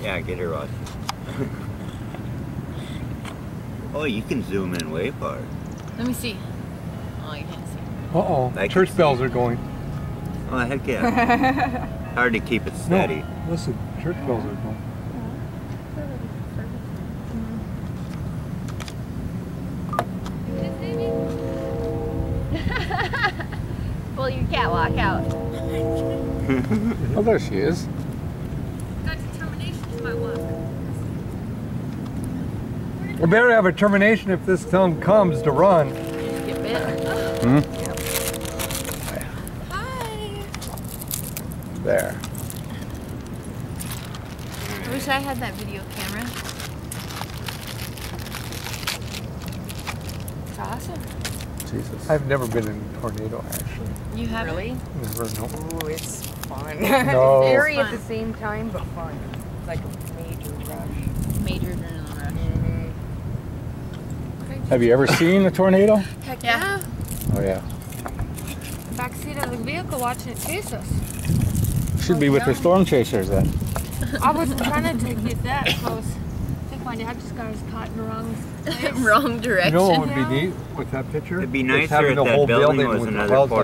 Yeah, get her watch. Oh, you can zoom in way far. Let me see. Oh, you can't see. Uh-oh, church bells are going. Oh, heck yeah. Hard to keep it steady. No, listen, church bells are going. Well, you can't walk out. Oh, there she is. Got determination to my walk. We better have a termination if this thing comes to run. Get bit. Hmm? Hi. There. I wish I had that video camera. It's awesome. Jesus. I've never been in a tornado, actually. You have Really? Never, no. Ooh, it's fun. No. It's scary It's at the same time, but fun. It's like a major rush. Major adrenaline rush. Have you ever seen a tornado? Heck yeah. Oh, yeah. Backseat of the vehicle watching it chase us. Should be with the storm chasers then. I wasn't trying to get that close. I think my dad just got us caught in the wrong place. Wrong direction. You know what would be neat with that picture? It'd be Is nicer having if the that whole building was with the another clouds port.